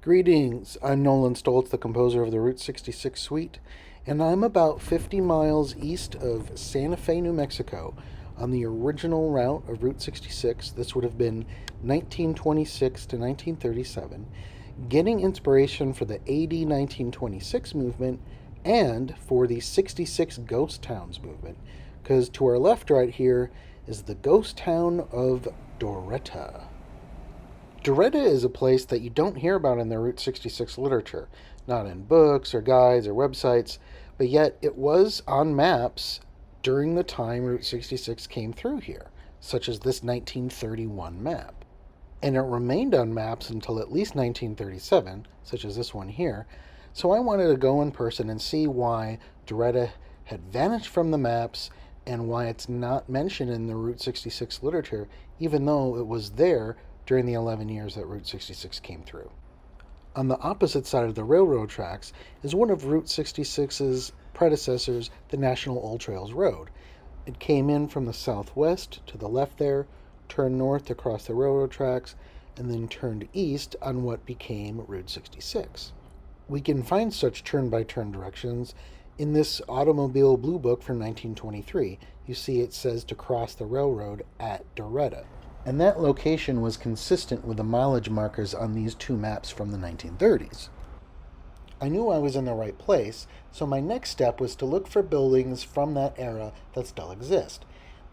Greetings, I'm Nolan Stoltz, the composer of the Route 66 Suite, and I'm about 50 miles east of Santa Fe, New Mexico, on the original route of Route 66. This would have been 1926 to 1937, getting inspiration for the AD 1926 movement and for the 66 Ghost Towns movement, because to our left right here is the ghost town of Doretta. Doretta is a place that you don't hear about in the Route 66 literature, not in books or guides or websites, but yet it was on maps during the time Route 66 came through here, such as this 1931 map. And it remained on maps until at least 1937, such as this one here, so I wanted to go in person and see why Doretta had vanished from the maps and why it's not mentioned in the Route 66 literature, even though it was there during the 11 years that Route 66 came through. On the opposite side of the railroad tracks is one of Route 66's predecessors, the National Old Trails Road. It came in from the southwest to the left there, turned north across the railroad tracks, and then turned east on what became Route 66. We can find such turn-by-turn directions in this automobile blue book from 1923. You see it says to cross the railroad at Doretta. And that location was consistent with the mileage markers on these two maps from the 1930s. I knew I was in the right place, so my next step was to look for buildings from that era that still exist.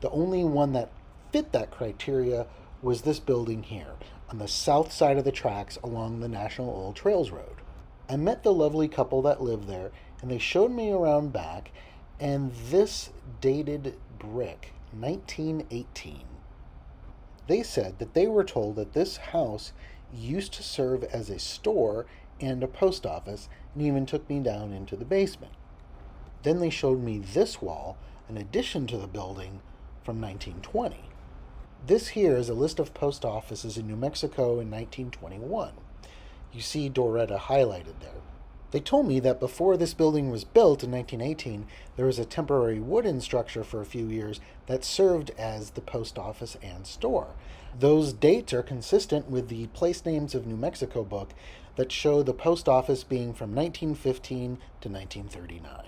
The only one that fit that criteria was this building here, on the south side of the tracks along the National Old Trails Road. I met the lovely couple that lived there, and they showed me around back, and this dated brick, 1918. They said that they were told that this house used to serve as a store and a post office, and even took me down into the basement. Then they showed me this wall, an addition to the building from 1920. This here is a list of post offices in New Mexico in 1921. You see Doretta highlighted there. They told me that before this building was built in 1918, there was a temporary wooden structure for a few years that served as the post office and store. Those dates are consistent with the Place Names of New Mexico book that show the post office being from 1915 to 1939.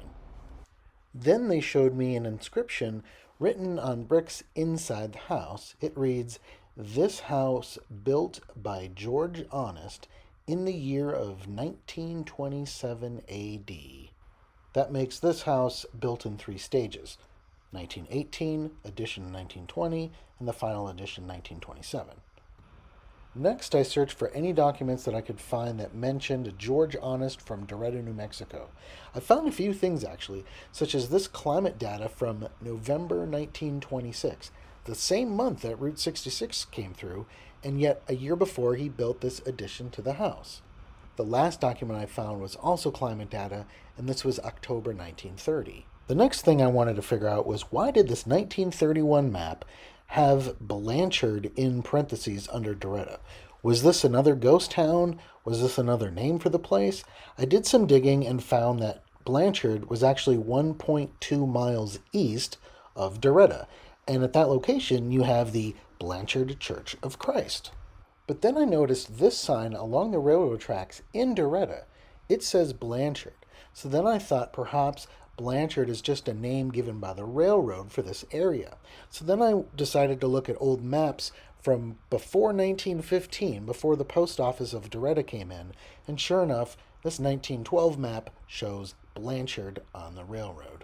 Then they showed me an inscription written on bricks inside the house. It reads, "This house built by George Honest in the year of 1927 AD. That makes this house built in 3 stages, 1918, addition 1920, and the final edition 1927. Next, I searched for any documents that I could find that mentioned George Honest from Doretta, New Mexico. I found a few things actually, such as this climate data from November 1926, the same month that Route 66 came through, and yet a year before he built this addition to the house. The last document I found was also climate data, and this was October 1930. The next thing I wanted to figure out was why did this 1931 map have Blanchard in parentheses under Doretta? Was this another ghost town? Was this another name for the place? I did some digging and found that Blanchard was actually 1.2 miles east of Doretta, and at that location you have the Blanchard Church of Christ. But then I noticed this sign along the railroad tracks in Doretta. It says Blanchard. So then I thought perhaps Blanchard is just a name given by the railroad for this area. So then I decided to look at old maps from before 1915, before the post office of Doretta came in, and sure enough, this 1912 map shows Blanchard on the railroad.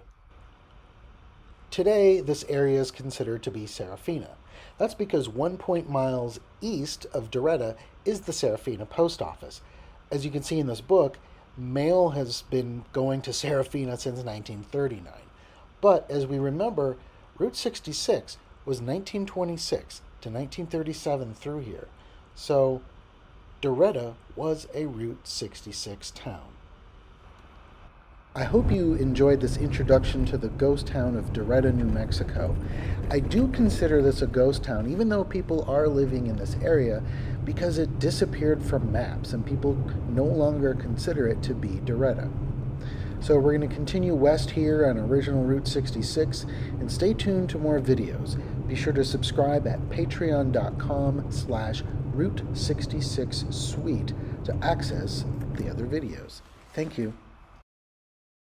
Today, this area is considered to be Serafina. That's because 1 miles east of Doretta is the Serafina post office. As you can see in this book, mail has been going to Serafina since 1939. But as we remember, Route 66 was 1926 to 1937 through here. So Doretta was a Route 66 town. I hope you enjoyed this introduction to the ghost town of Doretta, New Mexico. I do consider this a ghost town, even though people are living in this area, because it disappeared from maps and people no longer consider it to be Doretta. So we're going to continue west here on original Route 66, and stay tuned to more videos. Be sure to subscribe at patreon.com/Route66Suite to access the other videos. Thank you.